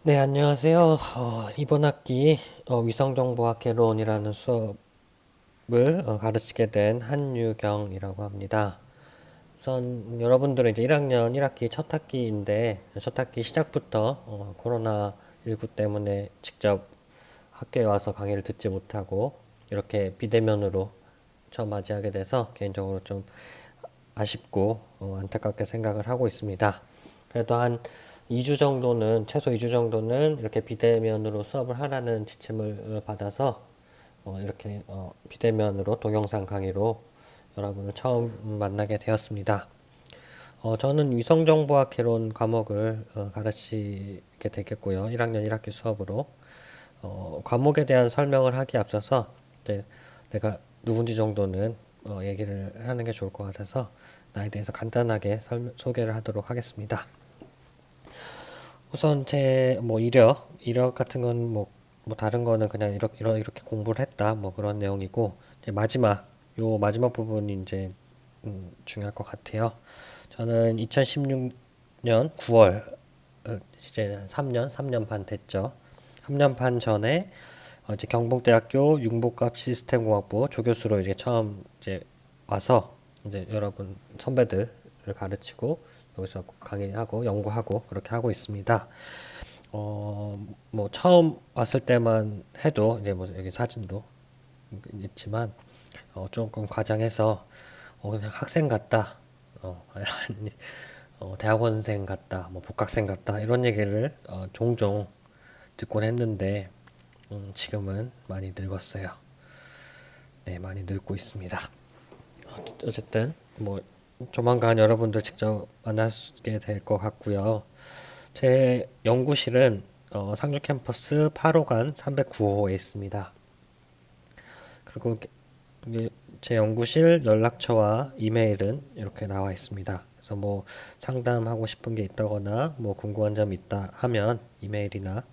네, 안녕하세요. 이번 학기 위성정보학 개론이라는 수업을 가르치게 된 한유경이라고 합니다. 우선 여러분들은 이제 1학년 1학기 첫 학기인데 첫 학기 시작부터 코로나19 때문에 직접 학교에 와서 강의를 듣지 못하고 이렇게 비대면으로 처음 맞이하게 돼서 개인적으로 좀 아쉽고 안타깝게 생각을 하고 있습니다. 그래도 한 2주 정도는, 최소 2주 정도는 이렇게 비대면으로 수업을 하라는 지침을 받아서 이렇게 비대면으로 동영상 강의로 여러분을 처음 만나게 되었습니다. 저는 위성정보학 개론 과목을 가르치게 되겠고요. 1학년 1학기 수업으로. 과목에 대한 설명을 하기 앞서서 이제 내가 누군지 정도는 얘기를 하는 게 좋을 것 같아서 나에 대해서 간단하게 소개를 하도록 하겠습니다. 우선 제 뭐 이력 같은 건 뭐 다른 거는 그냥 이렇게 공부를 했다 뭐 그런 내용이고 이제 마지막 부분이 이제 중요할 것 같아요. 저는 2016년 9월 이제 3년 반 됐죠. 3년 반 전에 이제 경북대학교 융복합 시스템공학부 조교수로 이제 처음 이제 와서 이제 여러분 선배들을 가르치고 여기서 강의하고 연구하고 그렇게 하고 있습니다. 뭐 처음 왔을 때만 해도 이제 뭐 여기 사진도 있지만 조금 과장해서 그냥 학생 같다, 아니, 대학원생 같다, 뭐 복학생 같다 이런 얘기를 종종 듣곤 했는데 지금은 많이 늙었어요. 네, 많이 늙고 있습니다. 어쨌든 뭐 조만간 여러분들 직접 만나게 될 것 같고요. 제 연구실은 상주 캠퍼스 8호관 309호에 있습니다. 그리고 제 연구실 연락처와 이메일은 이렇게 나와 있습니다. 그래서 뭐 상담하고 싶은 게 있다거나 뭐 궁금한 점 있다 하면 이메일이나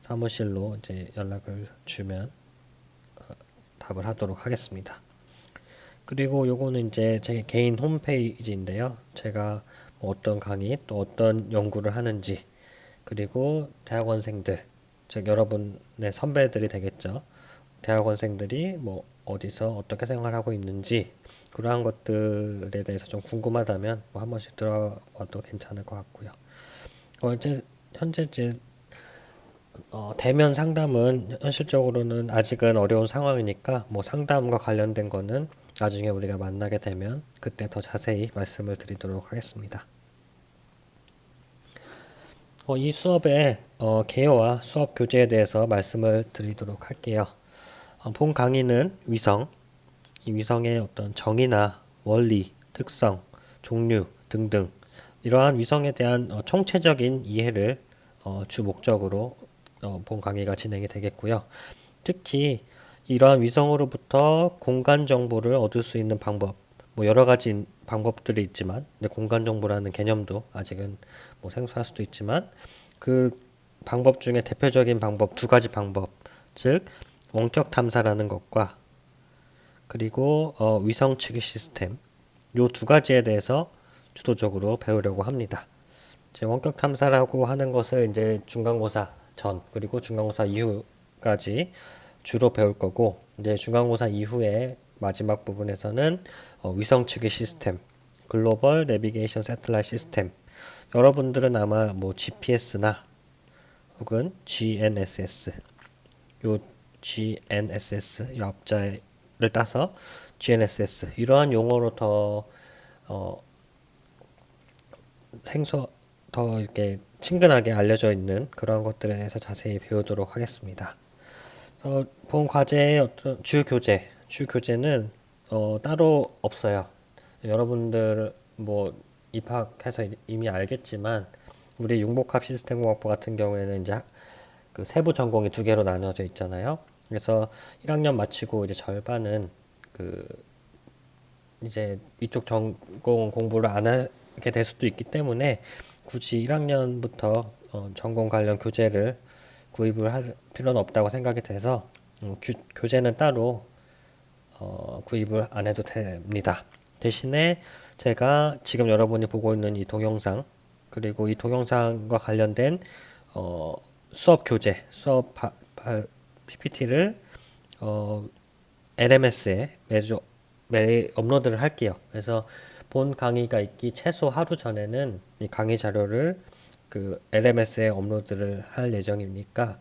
사무실로 이제 연락을 주면 답을 하도록 하겠습니다. 그리고 요거는 이제 제 개인 홈페이지인데요. 제가 뭐 어떤 강의 또 어떤 연구를 하는지 그리고 대학원생들 즉 여러분의 선배들이 되겠죠. 대학원생들이 뭐 어디서 어떻게 생활하고 있는지 그러한 것들에 대해서 좀 궁금하다면 뭐 한 번씩 들어봐도 괜찮을 것 같고요. 현재 이제 대면 상담은 현실적으로는 아직은 어려운 상황이니까 뭐 상담과 관련된 거는 나중에 우리가 만나게 되면 그때 더 자세히 말씀을 드리도록 하겠습니다. 이 수업의 개요와 수업 교재에 대해서 말씀을 드리도록 할게요. 본 강의는 위성, 이 위성의 어떤 정의나 원리, 특성, 종류 등등 이러한 위성에 대한 총체적인 이해를 주 목적으로 본 강의가 진행이 되겠고요. 특히 이러한 위성으로부터 공간 정보를 얻을 수 있는 방법, 뭐 여러 가지 방법들이 있지만, 근데 공간 정보라는 개념도 아직은 뭐 생소할 수도 있지만, 그 방법 중에 대표적인 방법 두 가지 방법, 즉 원격 탐사라는 것과 그리고 위성 측의 시스템, 요 두 가지에 대해서 주도적으로 배우려고 합니다. 제 원격 탐사라고 하는 것을 이제 중간고사 전 그리고 중간고사 이후까지 주로 배울 거고 이제 중간고사 이후에 마지막 부분에서는 위성 측의 시스템, 글로벌 내비게이션 세틀라이트 시스템. 여러분들은 아마 뭐 GPS나 혹은 GNSS, 요 GNSS 요 앞자를 따서 GNSS 이러한 용어로 더 어, 생소 더 이렇게 친근하게 알려져 있는 그런 것들에 대해서 자세히 배우도록 하겠습니다. 본 과제의 어떤 주 교재는 따로 없어요. 여러분들 뭐 입학해서 이미 알겠지만 우리 융복합 시스템공학부 같은 경우에는 이제 그 세부 전공이 두 개로 나눠져 있잖아요. 그래서 1학년 마치고 이제 절반은 그 이제 이쪽 전공 공부를 안 하게 될 수도 있기 때문에 굳이 1학년부터 전공 관련 교재를 구입을 할 필요는 없다고 생각이 돼서 교재는 따로 구입을 안 해도 됩니다. 대신에 제가 지금 여러분이 보고 있는 이 동영상 그리고 이 동영상과 관련된 어, 수업 교재, PPT를 LMS에 매일 업로드를 할게요. 그래서 본 강의가 있기 최소 하루 전에는 이 강의 자료를 그 LMS에 업로드를 할 예정이니까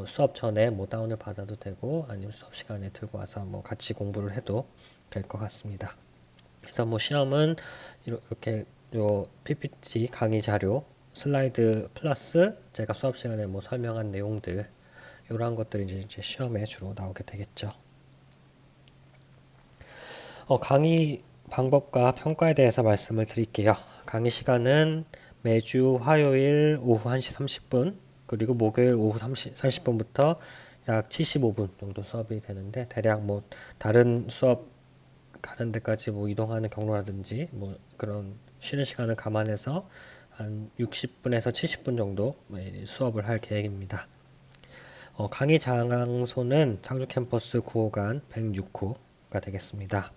수업 전에 뭐 다운을 받아도 되고 아니면 수업 시간에 들고 와서 뭐 같이 공부를 해도 될 것 같습니다. 그래서 뭐 시험은 이렇게 요 PPT 강의 자료 슬라이드 플러스 제가 수업 시간에 뭐 설명한 내용들 이러한 것들이 이제 시험에 주로 나오게 되겠죠. 강의 방법과 평가에 대해서 말씀을 드릴게요. 강의 시간은 매주 화요일 오후 1시 30분, 그리고 목요일 오후 30분부터 약 75분 정도 수업이 되는데, 대략 뭐 다른 수업 가는 데까지 뭐 이동하는 경로라든지 뭐 그런 쉬는 시간을 감안해서 한 60분에서 70분 정도 수업을 할 계획입니다. 강의 장소는 상주 캠퍼스 9호관 106호가 되겠습니다.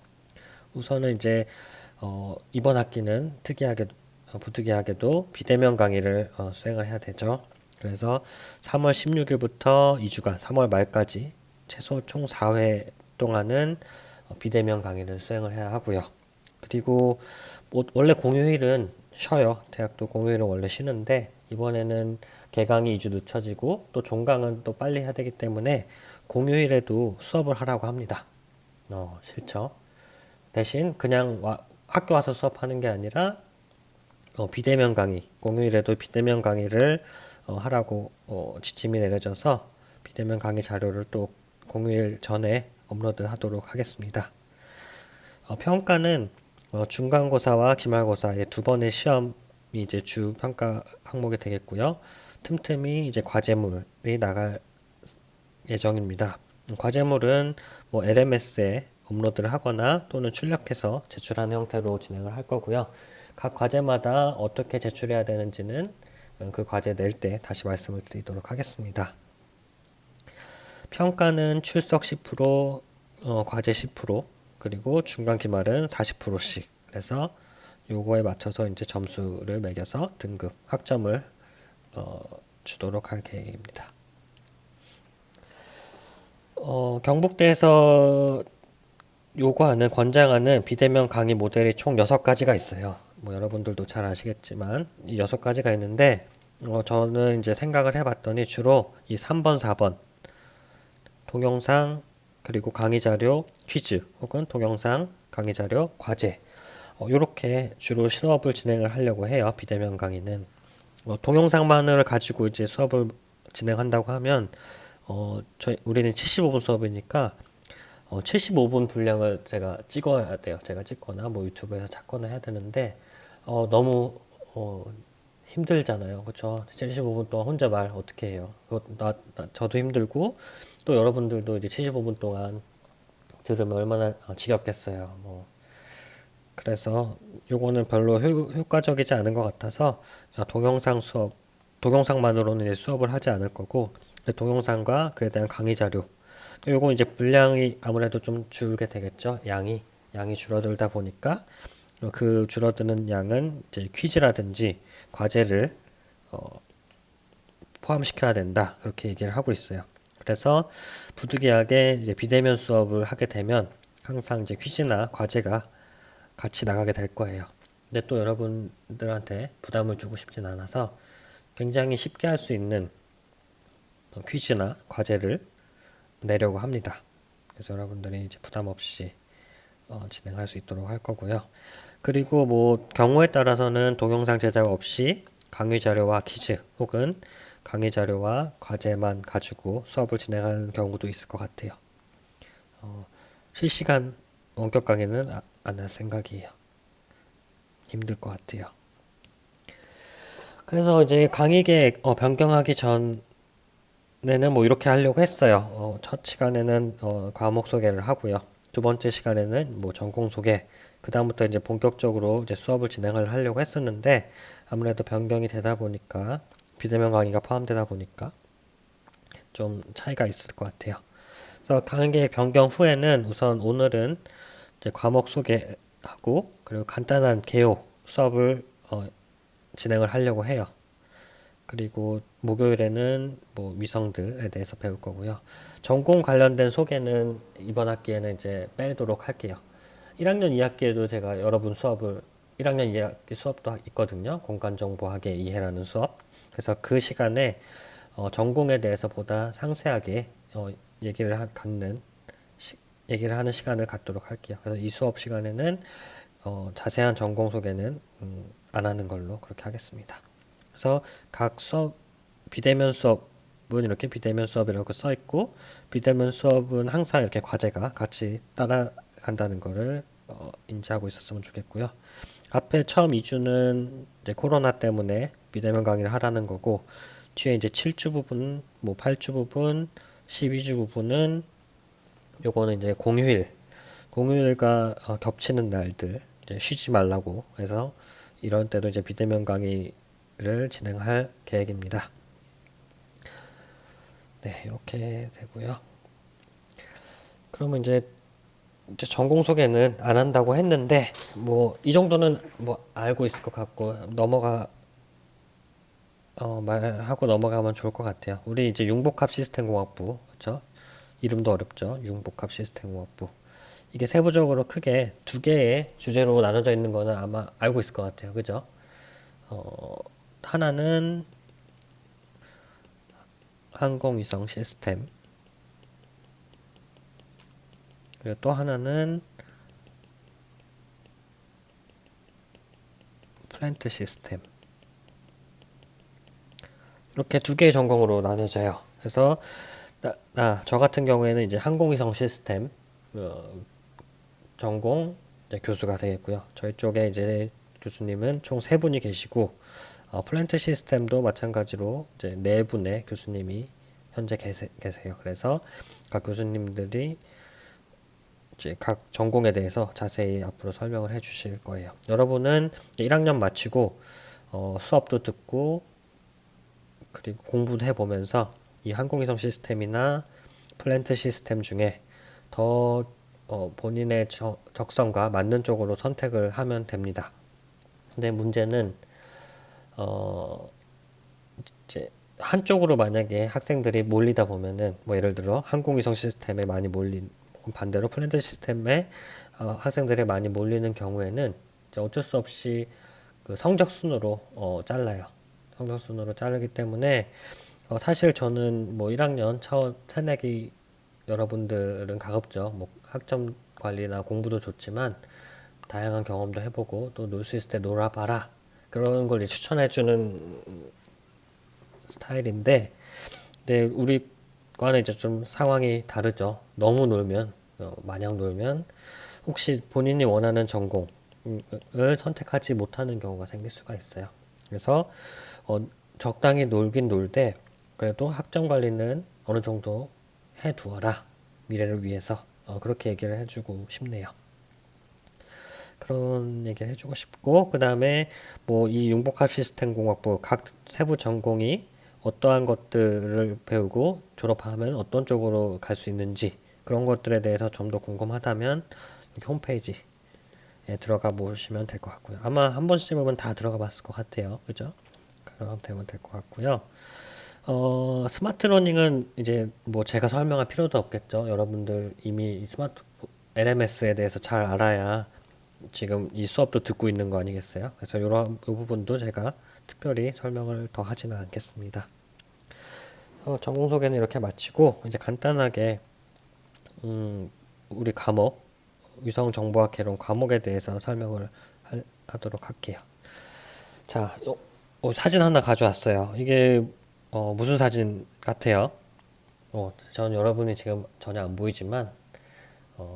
우선은 이제 이번 학기는 부득이하게도 비대면 강의를 수행을 해야 되죠. 그래서 3월 16일부터 2주간 3월 말까지 최소 총 4회 동안은 비대면 강의를 수행을 해야 하고요. 그리고 뭐 원래 공휴일은 쉬어요. 대학도 공휴일은 원래 쉬는데 이번에는 개강이 2주 늦춰지고 또 종강은 또 빨리 해야 되기 때문에 공휴일에도 수업을 하라고 합니다. 싫죠. 대신 그냥 학교 와서 수업하는 게 아니라 비대면 강의, 공휴일에도 비대면 강의를 하라고 지침이 내려져서 비대면 강의 자료를 또 공휴일 전에 업로드 하도록 하겠습니다. 평가는 중간고사와 기말고사의 두 번의 시험이 이제 주 평가 항목이 되겠고요. 틈틈이 이제 과제물이 나갈 예정입니다. 과제물은 뭐 LMS에 업로드를 하거나 또는 출력해서 제출하는 형태로 진행을 할 거고요. 각 과제마다 어떻게 제출해야 되는지는 그 과제 낼 때 다시 말씀을 드리도록 하겠습니다. 평가는 출석 10%, 과제 10%, 그리고 중간 기말은 40%씩. 그래서 요거에 맞춰서 이제 점수를 매겨서 등급, 학점을 주도록 할 계획입니다. 경북대에서 요구하는 권장하는 비대면 강의 모델이 총 6가지가 있어요. 뭐 여러분들도 잘 아시겠지만 이 6가지가 있는데 저는 이제 생각을 해봤더니 주로 이 3번, 4번 동영상 그리고 강의 자료, 퀴즈 혹은 동영상, 강의 자료, 과제 요렇게 주로 수업을 진행을 하려고 해요. 비대면 강의는 동영상만을 가지고 이제 수업을 진행한다고 하면 우리는 75분 수업이니까 75분 분량을 제가 찍어야 돼요. 제가 찍거나 뭐 유튜브에서 찾거나 해야 되는데 너무 힘들잖아요. 그렇죠? 75분 동안 혼자 말 어떻게 해요? 저도 힘들고 또 여러분들도 이제 75분 동안 들으면 얼마나 지겹겠어요. 뭐 그래서 요거는 별로 효과적이지 않은 것 같아서 동영상만으로는 이제 수업을 하지 않을 거고 동영상과 그에 대한 강의 자료 요거 이제 분량이 아무래도 좀 줄게 되겠죠. 양이 줄어들다 보니까 그 줄어드는 양은 이제 퀴즈라든지 과제를 포함시켜야 된다. 그렇게 얘기를 하고 있어요. 그래서 부득이하게 이제 비대면 수업을 하게 되면 항상 이제 퀴즈나 과제가 같이 나가게 될 거예요. 근데 또 여러분들한테 부담을 주고 싶진 않아서 굉장히 쉽게 할 수 있는 퀴즈나 과제를 내려고 합니다. 그래서 여러분들이 이제 부담 없이 진행할 수 있도록 할 거고요. 그리고 뭐 경우에 따라서는 동영상 제작 없이 강의 자료와 퀴즈 혹은 강의 자료와 과제만 가지고 수업을 진행하는 경우도 있을 것 같아요. 실시간 원격 강의는 안 할 생각이에요. 힘들 것 같아요. 그래서 이제 강의 계획 변경하기 전에는 뭐 이렇게 하려고 했어요. 첫 시간에는 과목 소개를 하고요. 두 번째 시간에는 뭐 전공 소개, 그 다음부터 이제 본격적으로 이제 수업을 진행을 하려고 했었는데 아무래도 변경이 되다 보니까 비대면 강의가 포함되다 보니까 좀 차이가 있을 것 같아요. 그래서 강의 계획 변경 후에는 우선 오늘은 이제 과목 소개하고 그리고 간단한 개요 수업을 진행을 하려고 해요. 그리고 목요일에는 뭐 위성들에 대해서 배울 거고요. 전공 관련된 소개는 이번 학기에는 이제 빼도록 할게요. 1학년 2학기에도 제가 여러분 수업을 1학년 2학기 수업도 있거든요. 공간정보학의 이해라는 수업. 그래서 그 시간에 전공에 대해서 보다 상세하게 얘기를 갖는 얘기를 하는 시간을 갖도록 할게요. 그래서 이 수업 시간에는 자세한 전공 소개는 안 하는 걸로 그렇게 하겠습니다. 그래서 각 수업 비대면 수업은 이렇게 비대면 수업이라고 써 있고 비대면 수업은 항상 이렇게 과제가 같이 따라간다는 거를 인지하고 있었으면 좋겠고요. 앞에 처음 2주는 이제 코로나 때문에 비대면 강의를 하라는 거고 뒤에 이제 7주 부분, 뭐 8주 부분, 12주 부분은 요거는 이제 공휴일과 겹치는 날들 이제 쉬지 말라고 해서 이런 때도 이제 비대면 강의를 진행할 계획입니다. 네, 이렇게 되고요. 그러면 이제 전공 소개는 안 한다고 했는데 뭐 이 정도는 뭐 알고 있을 것 같고 말하고 넘어가면 좋을 것 같아요. 우리 이제 융복합 시스템공학부, 그렇죠? 이름도 어렵죠. 융복합 시스템공학부. 이게 세부적으로 크게 두 개의 주제로 나눠져 있는 거는 아마 알고 있을 것 같아요. 그죠? 하나는 항공위성 시스템, 그리고 또 하나는 플랜트 시스템. 이렇게 두 개의 전공으로 나눠져요. 그래서 저 같은 경우에는 이제 항공위성 시스템 전공 이제 교수가 되겠고요. 저희 쪽에 이제 교수님은 총 세 분이 계시고 플랜트 시스템도 마찬가지로 이제 네 분의 교수님이 현재 계세요. 그래서 각 교수님들이 이제 각 전공에 대해서 자세히 앞으로 설명을 해 주실 거예요. 여러분은 1학년 마치고 수업도 듣고 그리고 공부도 해보면서 이 항공위성 시스템이나 플랜트 시스템 중에 더 본인의 적성과 맞는 쪽으로 선택을 하면 됩니다. 근데 문제는 이제 한쪽으로 만약에 학생들이 몰리다 보면은 뭐 예를 들어 항공위성 시스템에 많이 몰린 반대로 플랜트 시스템에 학생들이 많이 몰리는 경우에는 이제 어쩔 수 없이 그 성적 순으로 잘라요. 성적 순으로 자르기 때문에 사실 저는 뭐 1학년 처음 새내기 여러분들은 가급적 뭐 학점 관리나 공부도 좋지만 다양한 경험도 해보고 또 놀 수 있을 때 놀아봐라 그런 걸 추천해주는 스타일인데, 근데 우리 과는 이제 좀 상황이 다르죠. 너무 놀면 마냥 놀면 혹시 본인이 원하는 전공을 선택하지 못하는 경우가 생길 수가 있어요. 그래서 적당히 놀긴 놀되 그래도 학점 관리는 어느 정도 해두어라. 미래를 위해서 그렇게 얘기를 해주고 싶네요. 그런 얘기를 해주고 싶고 그 다음에 뭐 이 융복합 시스템 공학부 각 세부 전공이 어떠한 것들을 배우고 졸업하면 어떤 쪽으로 갈 수 있는지 그런 것들에 대해서 좀 더 궁금하다면 여기 홈페이지에 들어가 보시면 될 것 같고요. 아마 한 번쯤은 다 들어가 봤을 것 같아요. 그죠? 그럼 되면 될 것 같고요. 스마트 러닝은 이제 뭐 제가 설명할 필요도 없겠죠. 여러분들 이미 스마트 LMS에 대해서 잘 알아야 지금 이 수업도 듣고 있는 거 아니겠어요? 그래서 이런 이 부분도 제가 특별히 설명을 더 하지는 않겠습니다. 전공 소개는 이렇게 마치고 이제 간단하게 우리 과목 위성정보학 개론 과목에 대해서 설명을 하도록 할게요. 자, 사진 하나 가져왔어요. 이게 무슨 사진 같아요? 전 여러분이 지금 전혀 안 보이지만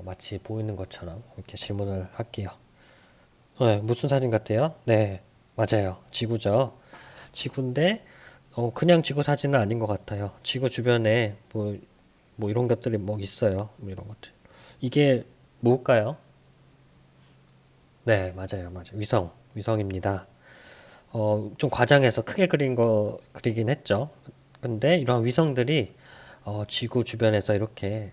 마치 보이는 것처럼 이렇게 질문을 할게요. 네, 무슨 사진 같아요? 네, 맞아요. 지구죠. 지구인데 그냥 지구 사진은 아닌 것 같아요. 지구 주변에 뭐 이런 것들이 뭐 있어요. 뭐 이런 것들. 이게 뭘까요? 네, 맞아요, 맞아요. 위성입니다. 좀 과장해서 크게 그리긴 했죠. 근데 이러한 위성들이 지구 주변에서 이렇게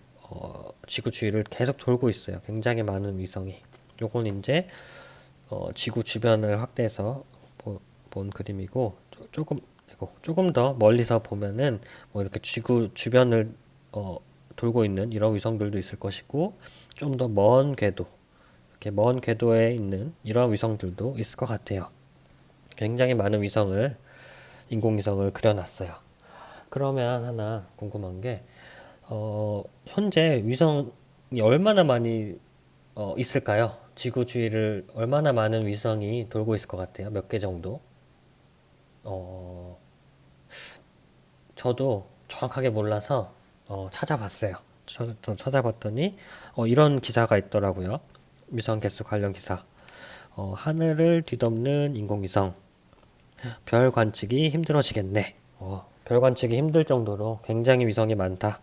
지구 주위를 계속 돌고 있어요. 굉장히 많은 위성이. 요건 이제 지구 주변을 확대해서 본 그림이고 조금 되고, 조금 더 멀리서 보면은 뭐 이렇게 지구 주변을 돌고 있는 이런 위성들도 있을 것이고, 좀 더 먼 궤도, 이렇게 먼 궤도에 있는 이런 위성들도 있을 것 같아요. 굉장히 많은 인공위성을 그려놨어요. 그러면 하나 궁금한 게, 현재 위성이 얼마나 많이 있을까요? 지구 주위를 얼마나 많은 위성이 돌고 있을 것 같아요? 몇 개 정도? 어, 저도 정확하게 몰라서 찾아봤어요. 저 찾아봤더니 이런 기사가 있더라고요. 위성 개수 관련 기사. 하늘을 뒤덮는 인공위성. 별 관측이 힘들어지겠네. 별 관측이 힘들 정도로 굉장히 위성이 많다.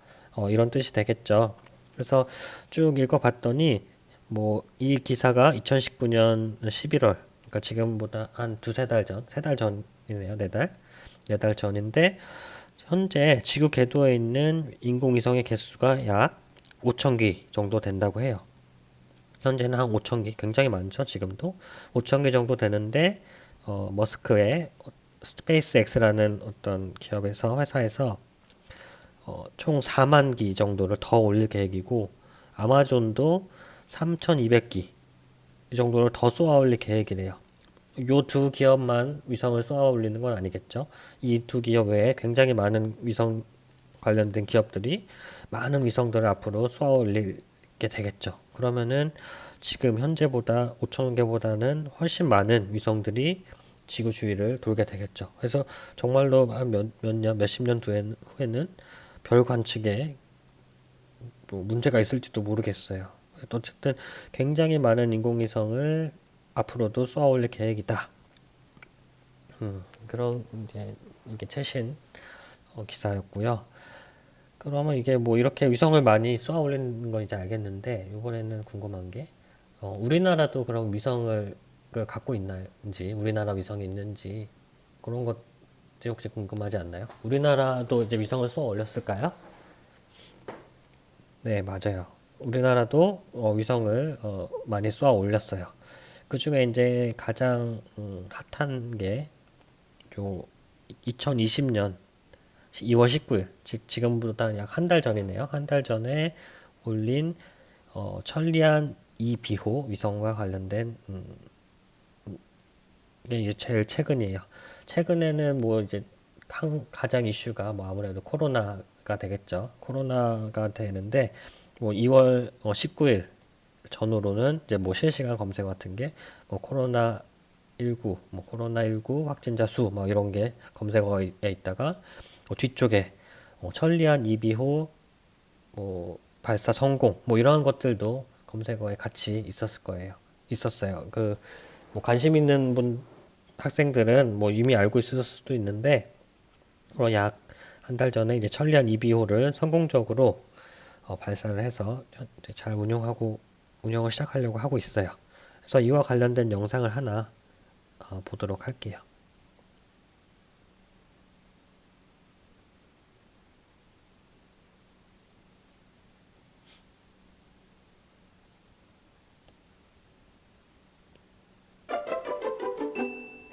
이런 뜻이 되겠죠. 그래서 쭉 읽어봤더니 뭐 이 기사가 2019년 11월, 그러니까 지금보다 한 두세 달 전, 세 달 전이네요. 네 달 전인데 현재 지구 궤도에 있는 인공위성의 개수가 약 5천 기 정도 된다고 해요. 현재는 한 5천 기, 굉장히 많죠. 지금도 5천 기 정도 되는데 머스크의 스페이스X라는 어떤 회사에서 총 4만 기 정도를 더 올릴 계획이고, 아마존도 3,200기 이 정도를 더 쏘아 올릴 계획이래요. 요 두 기업만 위성을 쏘아 올리는 건 아니겠죠. 이 두 기업 외에 굉장히 많은 위성 관련된 기업들이 많은 위성들을 앞으로 쏘아 올리게 되겠죠. 그러면은 지금 현재보다 5천 개보다는 훨씬 많은 위성들이 지구 주위를 돌게 되겠죠. 그래서 정말로 한 몇십 년 후에는 별 관측에 뭐 문제가 있을지도 모르겠어요. 어쨌든 굉장히 많은 인공위성을 앞으로도 쏘아 올릴 계획이다. 그런 이게 최신 기사였고요. 그러면 이게 뭐 이렇게 위성을 많이 쏘아 올리는 건 이제 알겠는데, 이번에는 궁금한 게 우리나라도 그럼 위성을 갖고 있는지, 우리나라 위성이 있는지 그런 것 혹시 궁금하지 않나요? 우리나라도 이제 위성을 쏘아 올렸을까요? 네, 맞아요. 우리나라도 위성을 많이 쏘아 올렸어요. 그 중에 이제 가장 핫한 게 요 2020년 2월 19일, 즉 지금보다 약 한 달 전이네요. 한 달 전에 올린 천리안 2비호 위성과 관련된 이게 이제 제일 최근이에요. 최근에는 뭐 이제 가장 이슈가 뭐 아무래도 코로나가 되겠죠. 코로나가 되는데 뭐 2월 19일 전후로는 이제 뭐 실시간 검색 같은 게 뭐 코로나19 확진자 수 뭐 이런 게 검색어에 있다가 뒤쪽에 천리안 2비호 뭐 발사 성공 뭐 이러한 것들도 검색어에 같이 있었어요. 그 뭐 관심 있는 학생들은 뭐 이미 알고 있을 수도 있는데 약 한 달 전에 이제 천리안 2비호를 성공적으로 발사를 해서 잘 운영을 시작하려고 하고 있어요. 그래서 이와 관련된 영상을 하나 보도록 할게요.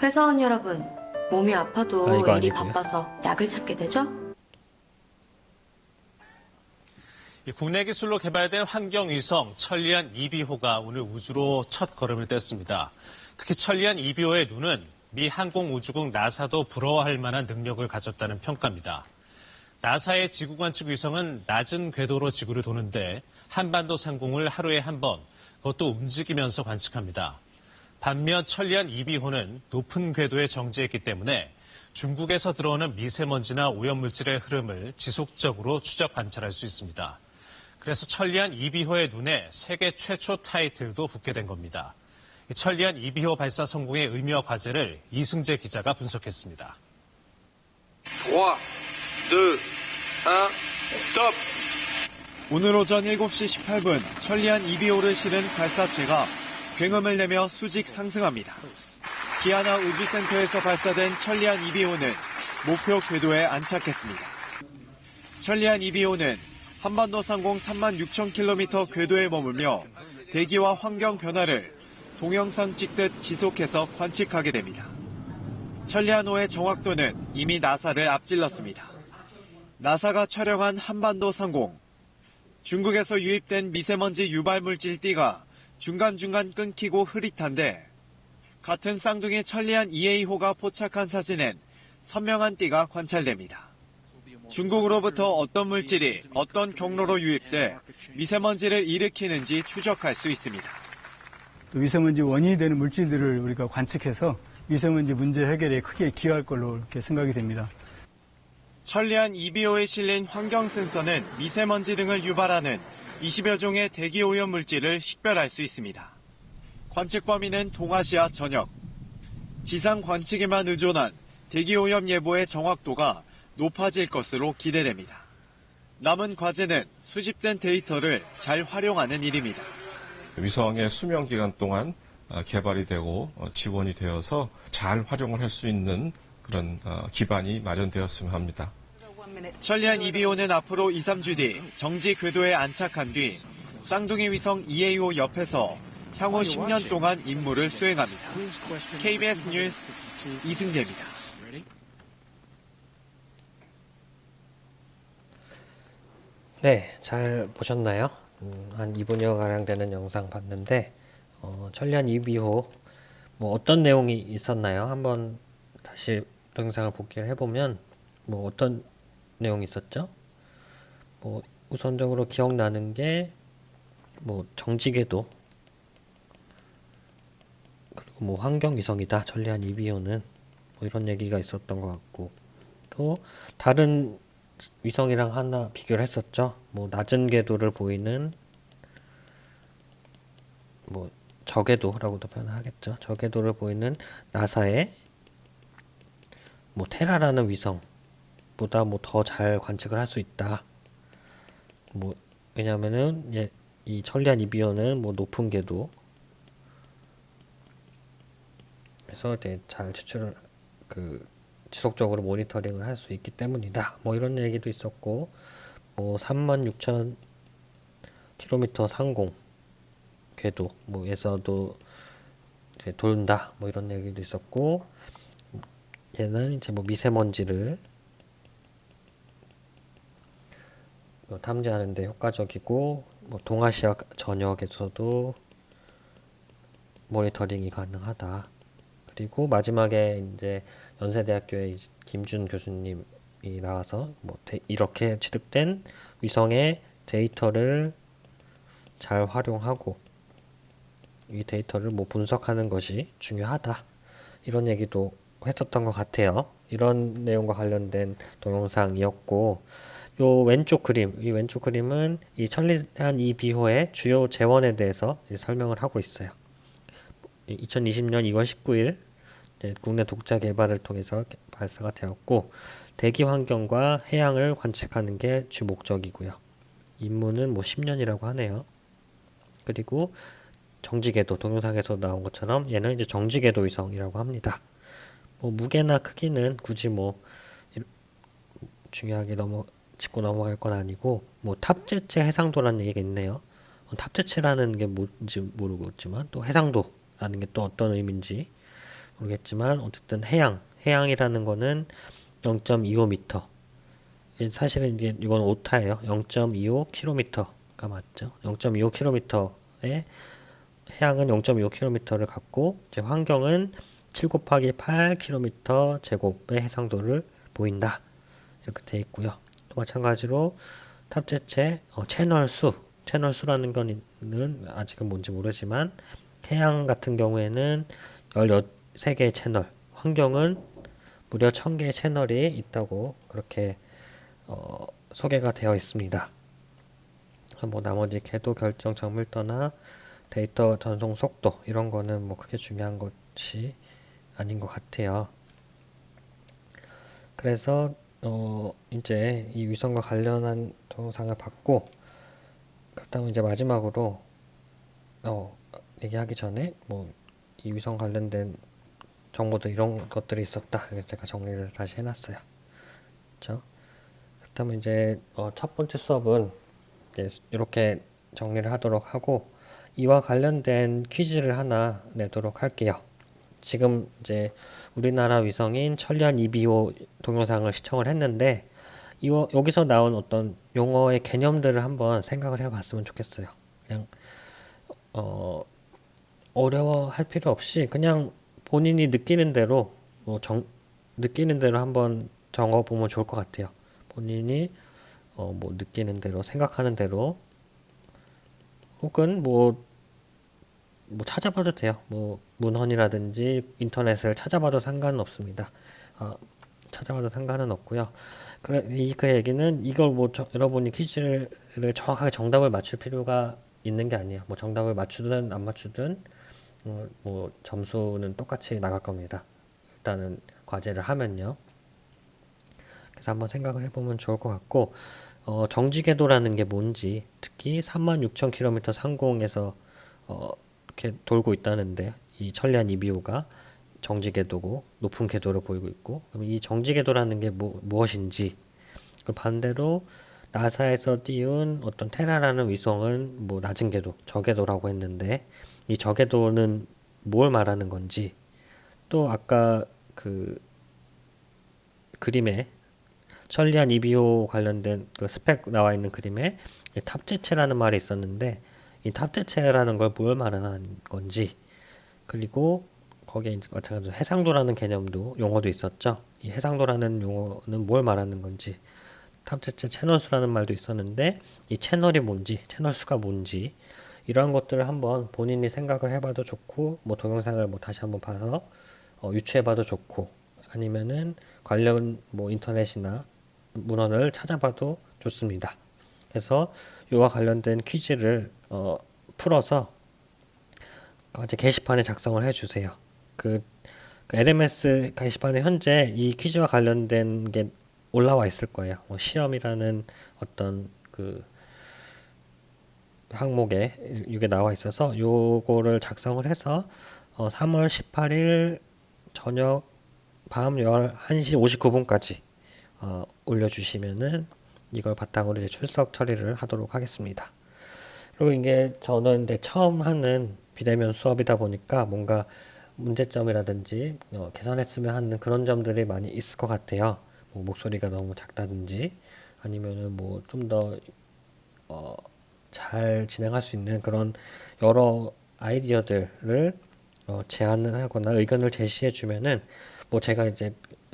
회사원 여러분, 몸이 아파도 이거 일이 아니고요. 바빠서 약을 찾게 되죠? 국내 기술로 개발된 환경위성 천리안 2비호가 오늘 우주로 첫 걸음을 뗐습니다. 특히 천리안 2비호의 눈은 미 항공우주국 나사도 부러워할 만한 능력을 가졌다는 평가입니다. 나사의 지구관측 위성은 낮은 궤도로 지구를 도는데 한반도 상공을 하루에 한 번, 그것도 움직이면서 관측합니다. 반면 천리안 2비호는 높은 궤도에 정지했기 때문에 중국에서 들어오는 미세먼지나 오염물질의 흐름을 지속적으로 추적 관찰할 수 있습니다. 그래서 천리안 2비호의 눈에 세계 최초 타이틀도 붙게 된 겁니다. 천리안 2비호 발사 성공의 의미와 과제를 이승재 기자가 분석했습니다. 3, 2, 1, 스톱! 오늘 오전 7시 18분 천리안 2비호를 실은 발사체가 굉음을 내며 수직 상승합니다. 기아나 우주센터에서 발사된 천리안 2비호는 목표 궤도에 안착했습니다. 천리안 2비호는 한반도 상공 36,000km 궤도에 머물며 대기와 환경 변화를 동영상 찍듯 지속해서 관측하게 됩니다. 천리안호의 정확도는 이미 나사를 앞질렀습니다. 나사가 촬영한 한반도 상공. 중국에서 유입된 미세먼지 유발 물질 띠가 중간중간 끊기고 흐릿한데 같은 쌍둥이 천리안 2A호가 포착한 사진엔 선명한 띠가 관찰됩니다. 중국으로부터 어떤 물질이 어떤 경로로 유입돼 미세먼지를 일으키는지 추적할 수 있습니다. 또 미세먼지 원인이 되는 물질들을 우리가 관측해서 미세먼지 문제 해결에 크게 기여할 걸로 이렇게 생각이 됩니다. 천리안 2비호에 실린 환경 센서는 미세먼지 등을 유발하는 20여 종의 대기 오염 물질을 식별할 수 있습니다. 관측 범위는 동아시아 전역. 지상 관측에만 의존한 대기 오염 예보의 정확도가 높아질 것으로 기대됩니다. 남은 과제는 수집된 데이터를 잘 활용하는 일입니다. 위성의 수명 기간 동안 개발이 되고 지원이 되어서 잘 활용을 할 수 있는 그런 기반이 마련되었으면 합니다. 천리안 2비호는 앞으로 2, 3주 뒤 정지 궤도에 안착한 뒤 쌍둥이 위성 2AO 옆에서 향후 10년 동안 임무를 수행합니다. KBS 뉴스 이승재입니다. 네, 잘 보셨나요? 한 2분여 가량 되는 영상 봤는데 천리안 2비호 뭐 어떤 내용이 있었나요? 한번 다시 동영상을 복기를 해보면 뭐 어떤 내용이 있었죠? 뭐 우선적으로 기억나는 게 뭐 정지궤도 그리고 뭐 환경위성이다 천리안 2비호는 뭐 이런 얘기가 있었던 것 같고 또 다른 위성이랑 하나 비교를 했었죠. 뭐 낮은 궤도를 보이는 뭐 저궤도라고도 표현하겠죠. 저궤도를 보이는 나사의 뭐 테라라는 위성보다 뭐 더 잘 관측을 할 수 있다. 뭐 왜냐면은 이 천리안 2비호는 뭐 높은 궤도 그래서 이제 잘 추출을 지속적으로 모니터링을 할 수 있기 때문이다. 뭐 이런 얘기도 있었고, 뭐 36,000km 상공 궤도 뭐에서도 이제 돈다. 뭐 이런 얘기도 있었고, 얘는 이제 뭐 미세먼지를 탐지하는데 효과적이고, 뭐 동아시아 전역에서도 모니터링이 가능하다. 그리고 마지막에 이제 연세대학교의 김준 교수님이 나와서 뭐 이렇게 취득된 위성의 데이터를 잘 활용하고 이 데이터를 뭐 분석하는 것이 중요하다. 이런 얘기도 했었던 것 같아요. 이런 내용과 관련된 동영상이었고 요 왼쪽 그림, 이 왼쪽 그림은 이 천리안 2비호의 주요 재원에 대해서 설명을 하고 있어요. 2020년 2월 19일 국내 독자 개발을 통해서 발사가 되었고 대기 환경과 해양을 관측하는 게 주 목적이고요. 임무는 뭐 10년이라고 하네요. 그리고 정지궤도 동영상에서 나온 것처럼 얘는 이제 정지궤도 위성이라고 합니다. 뭐 무게나 크기는 굳이 뭐 중요하게 짚고 넘어갈 건 아니고 뭐 탑재체 해상도라는 얘기가 있네요. 탑재체라는 게 뭔지 모르겠지만 또 해상도라는 게 또 어떤 의미인지 모르겠지만 어쨌든 해양이라는 거는 0.25m 사실은 이건 오타예요. 0.25km가 맞죠. 0.25km의 해양은 0.25km를 갖고 이제 환경은 7 곱하기 8km 제곱의 해상도를 보인다. 이렇게 돼 있고요. 또 마찬가지로 탑재체 채널수라는 거는 아직은 뭔지 모르지만 해양 같은 경우에는 13개의 채널, 환경은 무려 1000개의 채널이 있다고 그렇게 소개가 되어 있습니다. 뭐 나머지 궤도 결정 정밀도나 데이터 전송 속도 이런 거는 뭐 크게 중요한 것이 아닌 것 같아요. 그래서 이제 이 위성과 관련한 동영상을 봤고 그렇다면 이제 마지막으로 얘기하기 전에 뭐 이 위성 관련된 정보들 이런 것들이 있었다. 그래서 제가 정리를 다시 해놨어요. 그렇죠? 그렇다면 이제 첫 번째 수업은 이제 이렇게 정리를 하도록 하고 이와 관련된 퀴즈를 하나 내도록 할게요. 지금 이제 우리나라 위성인 천리안 2BO 동영상을 시청을 했는데 여기서 나온 어떤 용어의 개념들을 한번 생각을 해봤으면 좋겠어요. 그냥 어려워할 필요 없이 그냥 본인이 느끼는 대로 느끼는 대로 한번 적어보면 좋을 것 같아요. 본인이 뭐 느끼는 대로 생각하는 대로 혹은 뭐 찾아봐도 돼요. 뭐 문헌이라든지 인터넷을 찾아봐도 상관은 없습니다. 찾아봐도 상관은 없고요. 그 얘기는 이걸 여러분이 퀴즈를 정확하게 정답을 맞출 필요가 있는 게 아니에요. 뭐 정답을 맞추든 안 맞추든 뭐 점수는 똑같이 나갈 겁니다. 일단은 과제를 하면요. 그래서 한번 생각을 해보면 좋을 것 같고 정지궤도라는 게 뭔지 특히 36,000km 상공에서 이렇게 돌고 있다는데 이 천리안 2BO가 정지궤도고 높은 궤도를 보이고 있고 그럼 이 정지궤도라는 게 무엇인지 반대로 나사에서 띄운 어떤 테라라는 위성은 뭐 낮은 궤도, 저궤도라고 했는데 이 저궤도는 뭘 말하는 건지 또 아까 그 그림에 천리안 2BO 관련된 그 스펙 나와 있는 그림에 탑재체라는 말이 있었는데 이 탑재체라는 걸 뭘 말하는 건지 그리고 거기에 이제 마찬가지로 해상도라는 개념도 용어도 있었죠. 이 해상도라는 용어는 뭘 말하는 건지 탑재체 채널수라는 말도 있었는데 이 채널이 뭔지 채널 수가 뭔지 이러한 것들을 한번 본인이 생각을 해봐도 좋고 뭐 동영상을 뭐 다시 한번 봐서 유추해봐도 좋고 아니면은 관련 뭐 인터넷이나 문헌을 찾아봐도 좋습니다. 그래서 이와 관련된 퀴즈를 풀어서 이제 게시판에 작성을 해주세요. 그 LMS 게시판에 현재 이 퀴즈와 관련된 게 올라와 있을 거예요. 뭐 시험이라는 어떤 그 항목에 이게 나와 있어서 요거를 작성을 해서 3월 18일 저녁 밤 11시 59분까지 올려주시면은 이걸 바탕으로 이제 출석 처리를 하도록 하겠습니다. 그리고 이게 저는 이제 처음 하는 비대면 수업이다 보니까 뭔가 문제점이라든지 개선했으면 하는 그런 점들이 많이 있을 것 같아요. 뭐 목소리가 너무 작다든지 아니면은 뭐 좀 더 잘 진행할 수 있는 그런 여러 아이디어들을 제안을 하거나 의견을 제시해 주면은 뭐 제가 이제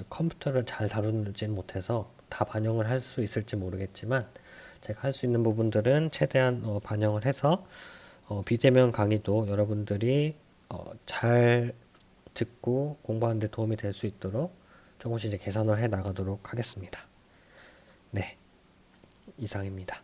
컴퓨터를 잘 다루지는 못해서 다 반영을 할 수 있을지 모르겠지만 제가 할 수 있는 부분들은 최대한 반영을 해서 비대면 강의도 여러분들이 잘 듣고 공부하는 데 도움이 될 수 있도록 조금씩 이제 개선을 해 나가도록 하겠습니다. 네, 이상입니다.